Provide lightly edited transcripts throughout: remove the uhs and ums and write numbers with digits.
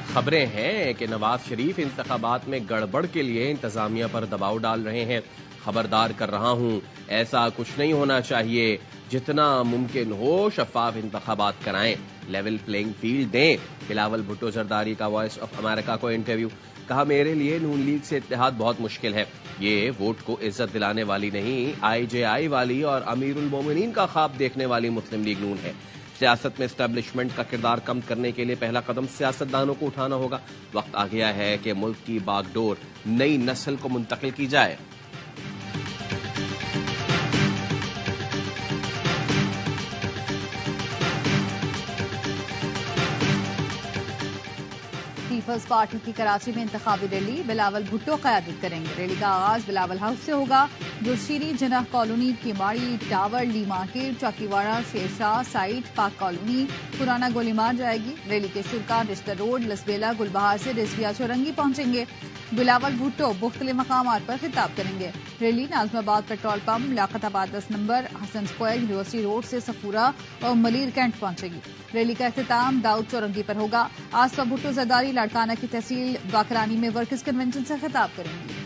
खबरें हैं कि नवाज शरीफ इंतखाबात में गड़बड़ के लिए इंतजामिया पर दबाव डाल रहे हैं। खबरदार कर रहा हूं, ऐसा कुछ नहीं होना चाहिए। जितना मुमकिन हो शफाफ इंतखाबात कराएं, लेवल प्लेइंग फील्ड दें। बिलावल भुट्टो जरदारी का वॉइस ऑफ अमेरिका को इंटरव्यू। कहा, मेरे लिए नून लीग से इत्तेहाद बहुत मुश्किल है। ये वोट को इज्जत दिलाने वाली नहीं, IJI वाली और अमीरुल मोमिनीन का ख्वाब देखने वाली मुस्लिम लीग नून है। सियासत में एस्टेब्लिशमेंट का किरदार कम करने के लिए पहला कदम सियासतदानों को उठाना होगा। वक्त आ गया है कि मुल्क की बागडोर नई नस्ल को मुंतकिल की जाए। पीपल्स पार्टी की कराची में इंतखाबी रैली बिलावल भुट्टो क़यादत करेंगे। रैली का आगाज बिलावल हाउस से होगा, जो शीरी जनाह कॉलोनी, किमाड़ी टावर, ली मार्केट, चौकीवाड़ा, शेरशाह साइट, पाक कॉलोनी, पुराना गोलीमार जाएगी। रैली के शुरा रिश्ता रोड, लसबेला, गुलबहार से रिजविया चौरंगी पहुंचेंगे। बिलावल भुट्टो मुख्तलिफ मकामात पर खिताब करेंगे। Rally Nazimabad petrol pump, Liaquatabad 10 number, Hasan square, university road से सफूरा और मलीर कैंट पहुंचेगी। रैली का अख्तिताम दाऊद चौरंगी पर होगा। आसफा भुट्टो जरदारी लाड़काना की तहसील बाकरानी में वर्कर्स कन्वेंशन से खिताब करेंगी।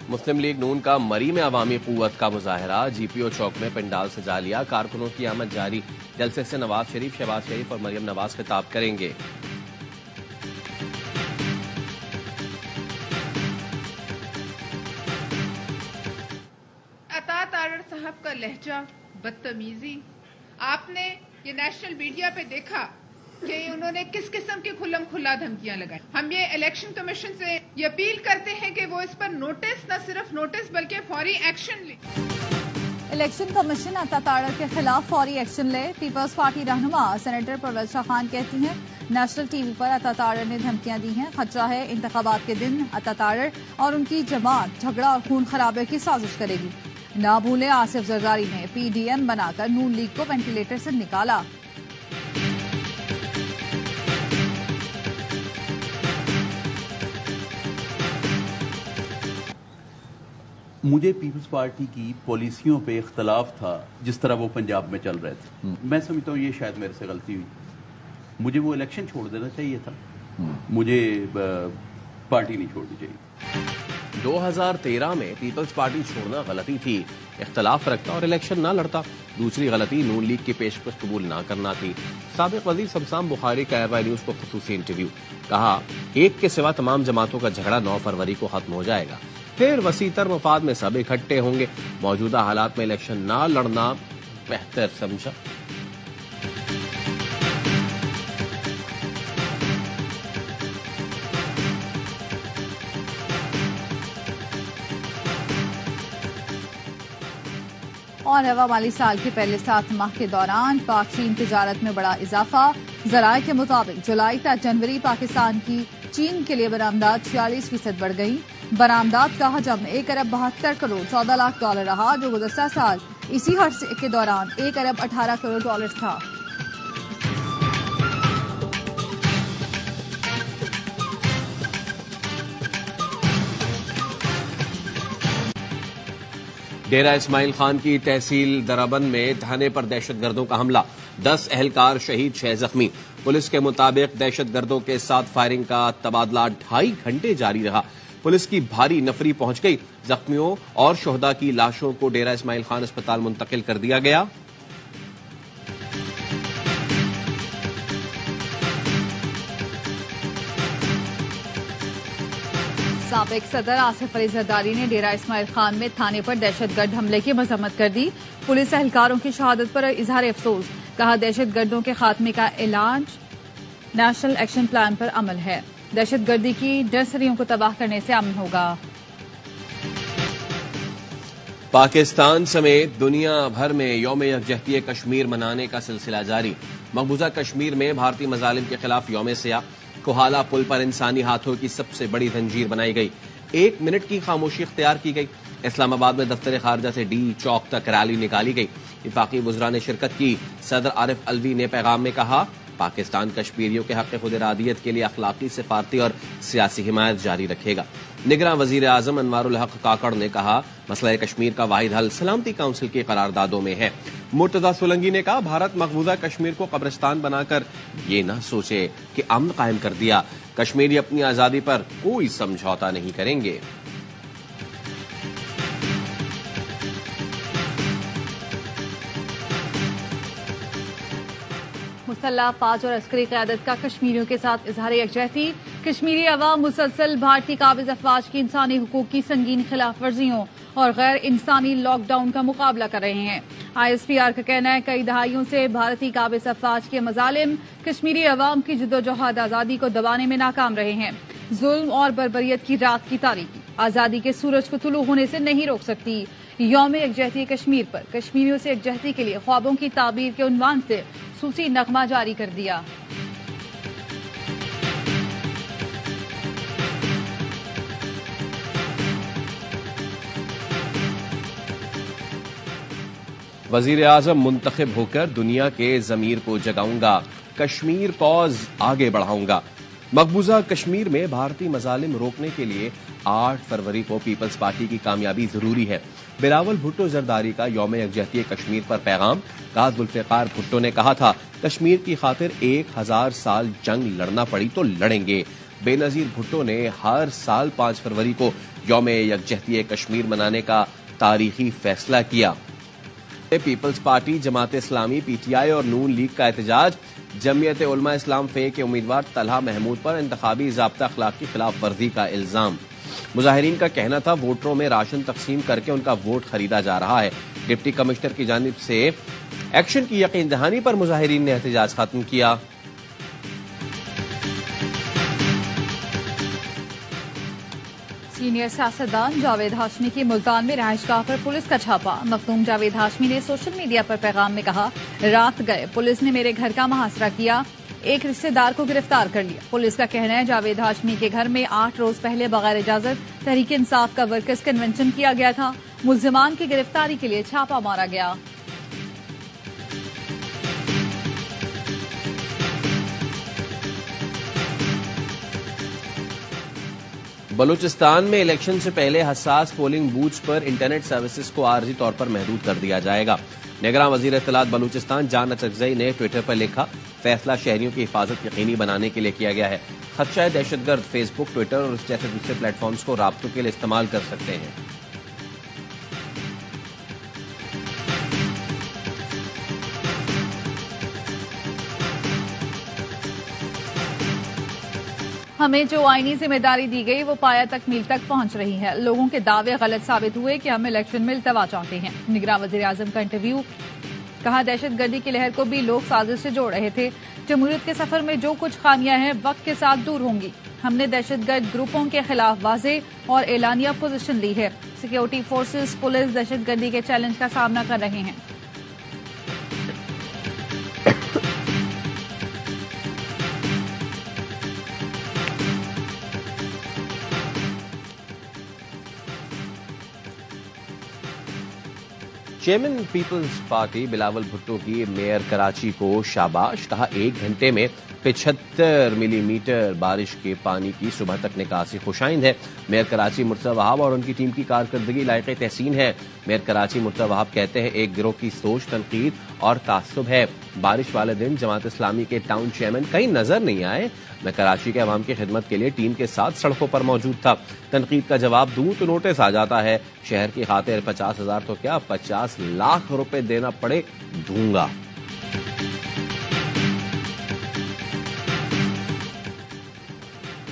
मुस्लिम लीग नून का मरी में अवामी कुव्वत का मुजाहरा। GPO चौक में पंडाल सजा लिया। कारकुनों की आमद जारी। जलसे से नवाज शरीफ, शहबाज शरीफ और मरियम नवाज खिताब करेंगे। अता तारड़ साहब का लहजा, बदतमीजी, आपने ये नेशनल मीडिया पे देखा कि उन्होंने किस किस्म की खुल्लम खुल्ला धमकियां लगाई। हम ये इलेक्शन कमीशन से ये अपील करते हैं कि वो इस पर नोटिस, न सिर्फ नोटिस बल्कि फौरी एक्शन ले। इलेक्शन कमीशन अता तारड़ के खिलाफ फौरी एक्शन ले। पीपल्स पार्टी रहनुमा सेनेटर परवेज शाह खान कहती हैं, नेशनल टीवी पर अता तारड़ ने धमकियां दी हैं। खतरा है इंतखाबात के दिन अता तारड़ और उनकी जमात झगड़ा और खून खराबे की साजिश करेगी। ना भूलें, आसिफ जरदारी ने PDM बनाकर नून लीग को वेंटिलेटर से निकाला। मुझे पीपल्स पार्टी की पॉलिसियों पे इख्तलाफ था, जिस तरह वो पंजाब में चल रहे थे। मैं समझता हूँ ये शायद मेरे से गलती हुई। मुझे वो इलेक्शन छोड़ देना चाहिए था। मुझे पार्टी नहीं छोड़नी चाहिए। 2013 में पीपल्स पार्टी छोड़ना गलती थी। इख्तलाफ रखता और इलेक्शन ना लड़ता। दूसरी गलती नून लीग की पेशकश कबूल ना करना थी। साबिक वज़ीर शमशान बुखारी का एयरवाई न्यूज को खुसूसी इंटरव्यू। कहा, एक के सिवा तमाम जमातों का झगड़ा 9 फरवरी को खत्म हो जाएगा। फिर वसीतर मफाद में सब इकट्ठे होंगे। मौजूदा हालात में इलेक्शन ना लड़ना बेहतर समझा। और हवा माली साल के पहले 7 माह के दौरान पाक चीन तजारत में बड़ा इजाफा। जराये के मुताबिक जुलाई तक जनवरी पाकिस्तान की चीन के लिए बरामदात 46% बढ़ गई। बरामदात का हजम 1 अरब 72 करोड़ 14 लाख डॉलर रहा, जो गुज़श्ता साल इसी हर्ष के दौरान 1 अरब 18 करोड़ डॉलर था। डेरा इस्माइल खान की तहसील दराबंद में थाने पर दहशतगर्दों का हमला। 10 अहलकार शहीद, 6 जख्मी। पुलिस के मुताबिक दहशतगर्दों के साथ फायरिंग का तबादला 2.5 घंटे जारी रहा। पुलिस की भारी नफरी पहुंच गई। जख्मियों और शोहदा की लाशों को डेरा इस्माइल खान अस्पताल मुंतकिल कर दिया गया। साबिक सदर आसिफ अली जरदारी ने डेरा इस्माइल खान में थाने पर दहशतगर्द हमले की मजम्मत कर दी। पुलिस एहलकारों की शहादत पर इजहार अफसोस। कहा, दहशतगर्दों के खात्मे का इलाज नेशनल एक्शन प्लान पर अमल है। दहशतगर्दी की नर्सरियों को तबाह करने से अमन होगा। पाकिस्तान समेत दुनिया भर में यौम यकजहती कश्मीर मनाने का सिलसिला जारी। मकबूजा कश्मीर में भारतीय मजालिम के खिलाफ यौम सियाह। कोहाला पुल पर इंसानी हाथों की सबसे बड़ी जंजीर बनाई गई। 1 मिनट की खामोशी इख्तियार की गई। इस्लामाबाद में दफ्तर खारजा से डी चौक तक रैली निकाली गई। इफाकी वुज़रा ने शिरकत की। सदर आरिफ अलवी ने पैगाम में कहा, पाकिस्तान कश्मीरियों के हक खुद इरादियत के लिए अखलाकी, सिफारती और सियासी हिमायत जारी रखेगा। निगरान वजीर आजम अनवारुल हक काकड़ ने कहा, मसला कश्मीर का वाहिद हल सलामती काउंसिल की करारदादों में है। मुर्तजा सोलंकी ने कहा, भारत मकबूजा कश्मीर को कब्रिस्तान बनाकर ये न सोचे कि अमन कायम कर दिया। कश्मीरी अपनी आजादी पर कोई समझौता नहीं करेंगे। मुसल्लह फौज और अस्करी क़यादत का कश्मीरियों के साथ इजहार यकजहती। कश्मीरी अवाम मुसलसल भारतीय काबिज अफवाज की इंसानी हुकूक की संगीन खिलाफ वर्जियों और गैर इंसानी लॉकडाउन का मुकाबला कर रहे हैं। ISPR का कहना है, कई दहाइयों से भारतीय काबिज अफवाज के मजालिम कश्मीरी अवाम की जद्दोजहद आजादी को दबाने में नाकाम रहे हैं। जुल्म और बर्बरियत की रात की तारीकी आजादी के सूरज को तुलू होने से नहीं रोक सकती। यौम यकजहती कश्मीर पर कश्मीरियों से यकजहती के लिए ख्वाबों की ताबीर के उन्वान से सूसी नगमा जारी कर दिया। वजीर आजम, मुंतखब होकर दुनिया के जमीर को जगाऊंगा, कश्मीर कॉज आगे बढ़ाऊंगा। मकबूजा कश्मीर में भारतीय मजालिम रोकने के लिए 8 फरवरी को पीपल्स पार्टी की कामयाबी जरूरी है। बिलावल भुट्टो जरदारी का यौम यकजहती कश्मीर पर पैगाम। काज़ जुल्फ़िकार भुट्टो ने कहा था, कश्मीर की खातिर 1000 साल जंग लड़ना पड़ी तो लड़ेंगे। बेनजीर भुट्टो ने हर साल 5 फरवरी को यौम यकजहती कश्मीर मनाने का तारीखी फैसला किया। Peoples party, Jamaat Islami, PTI और नून लीग का एहतजाज। जमीयत उलमा इस्लाम फे के उम्मीदवार तलहा महमूद पर इंतखाबी ज़ाब्ता अखलाक की खिलाफ वर्जी का इल्जाम। मुजाहिरीन का कहना था, वोटरों में राशन तकसीम करके उनका वोट खरीदा जा रहा है। डिप्टी कमिश्नर की जानिब से एक्शन की यकीन दहानी पर मुजाहिरीन ने एहतजाज खत्म किया। सीनियर सियासतदान जावेद हाशमी की मुल्तान में रहायशगाह पर पुलिस का छापा। मखदूम जावेद हाशमी ने सोशल मीडिया पर पैगाम में कहा, रात गए पुलिस ने मेरे घर का मुहासरा किया, एक रिश्तेदार को गिरफ्तार कर लिया। पुलिस का कहना है, जावेद हाशमी के घर में 8 रोज पहले बगैर इजाजत तहरीक इंसाफ का वर्कर्स कन्वेंशन किया गया था। मुल्जिमान की गिरफ्तारी के लिए छापा मारा गया। बलूचिस्तान में इलेक्शन से पहले हसास पोलिंग बूथ्स पर इंटरनेट सर्विसेज को आर्जी तौर पर महदूद कर दिया जाएगा। निगरान वजीर इत्तलात बलूचिस्तान जान अचकजई ने ट्विटर पर लिखा, फैसला शहरियों की हिफाजत यकीनी बनाने के लिए किया गया है। खदशा दहशतगर्द फेसबुक, ट्विटर और इस जैसे दूसरे प्लेटफॉर्म्स को राब्तों के लिए इस्तेमाल कर सकते हैं। हमें जो आईनी जिम्मेदारी दी गई वो पाया तकमील तक पहुंच रही है। लोगों के दावे गलत साबित हुए कि हम इलेक्शन में इल्तवा चाहते हैं। निगरान वजीर आजम का इंटरव्यू। कहा, दहशतगर्दी की लहर को भी लोग साजिश से जोड़ रहे थे। जमहूरियत के सफर में जो कुछ खामियां हैं वक्त के साथ दूर होंगी। हमने दहशतगर्द ग्रुपों के खिलाफ वाज़े और एलानिया पोजीशन ली है। सिक्योरिटी फोर्सेस, पुलिस दहशतगर्दी के चैलेंज का सामना कर रहे हैं। Chairman Peoples Party Bilawal Bhutto की मेयर कराची को शाबाश। कहा, 1 घंटे में 75 मिलीमीटर बारिश के पानी की सुबह तक निकासी खुशाइंद है। मेयर कराची मुर्तज़ा वहाब और उनकी टीम की कारकर्दगी लायक तहसीन है। मेयर कराची मुर्तज़ा वहाब कहते हैं, एक गिरोह की सोच, तनकीद और तासुब है। बारिश वाले दिन जमात इस्लामी के टाउन चेयरमैन कहीं नजर नहीं आए। मैं कराची के अवाम की खिदमत के लिए टीम के साथ सड़कों पर मौजूद था। तनकीद का जवाब दूं तो नोटिस आ जाता है। शहर की खातिर 50,000 तो क्या 50 लाख रुपए देना पड़े दूंगा।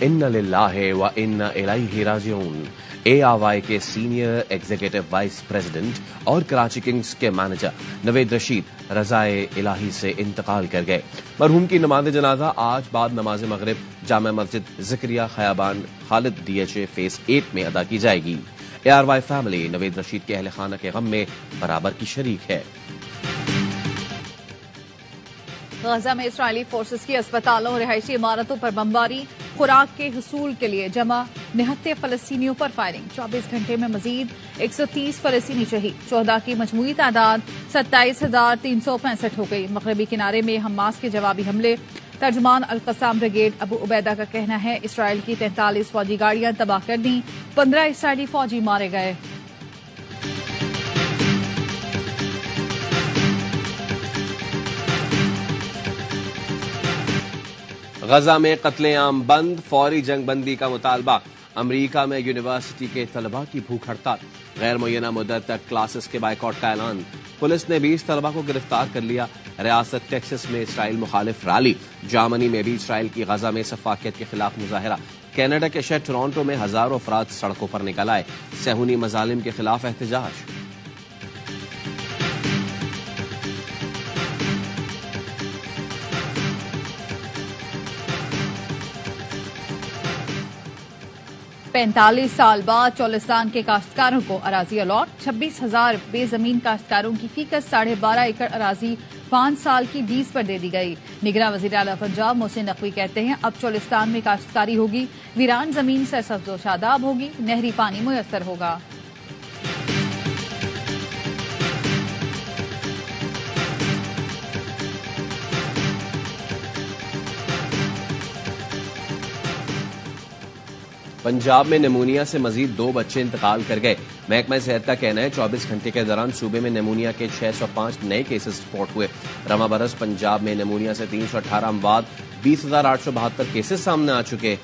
इन्ना लिल्लाहि व इन्ना इलैहि राजिऊन। ARY के सीनियर एग्जीक्यूटिव वाइस प्रेसिडेंट और कराची किंग्स के मैनेजर नवेद रशीद रज़ाए इलाही से इंतकाल कर गए। मरहूम की नमाज जनाजा आज बाद नमाज मगरिब जामा मस्जिद ज़िक्रिया खयाबान खालिद DHA फेस 8 में अदा की जाएगी। ARY फैमिली नवेद रशीद के अहले खाना के गम में बराबर की शरीक है। गजा में इसराइली फोर्सेस की अस्पतालों और रिहायशी इमारतों पर बमबारी। खुराक के हुसूल के लिए जमा 69 फलस्तीनियों पर फायरिंग। 24 घंटे में मजीद 130 फलस्तीनी शहीद। शोहदा की मजमूई तादाद 27,365 हो गई। मगरबी किनारे में हमास के जवाबी हमले। तर्जुमान अल-कसाम ब्रिगेड अबू उबैदा का कहना है इसराइल की 43 फौजी गाड़ियां तबाह कर दी, 15 इसराइली फौजी मारे गए। गजा में कत्लेआम बंद, फौरी जंगबंदी का मुतालबा। अमरीका में यूनिवर्सिटी के तलबा की भूख हड़ताल। गैर मुय्यना मुद्दत तक क्लासेस के बाइकआउट का ऐलान। पुलिस ने 20 तलबा को गिरफ्तार कर लिया। रियासत टेक्सास में इसराइल मुखालिफ रैली। जर्मनी में भी इसराइल की गजा में सफाकियत के खिलाफ मुजाहरा। कनाडा के शहर टोरंटो में हजारों अफराद सड़कों पर निकल आए। सहूनी मजालिम के खिलाफ एहतजाज। पैंतालीस साल बाद चौलिस्तान के काश्तकारों को अराजी अलॉट। 26,000 बेजमीन काश्तकारों की फीकस 12.5 एकड़ अराजी 5 साल की लीज पर दे दी गई। निगरान वज़ीर आला पंजाब मोहसिन नकवी कहते हैं अब चौलिस्तान में काश्तकारी होगी, वीरान जमीन सरसब्ज़ व शादाब होगी, नहरी पानी मुयस्सर होगा। पंजाब में निमोनिया से मजीद 2 बच्चे इंतकाल कर गए। महकमा सेहत का कहना है 24 घंटे के दौरान सूबे में निमोनिया के 605 नए केसेस रिपोर्ट हुए। रवा बरस पंजाब में निमोनिया से 318 अमवात, 20,872 केसेस सामने आ चुके।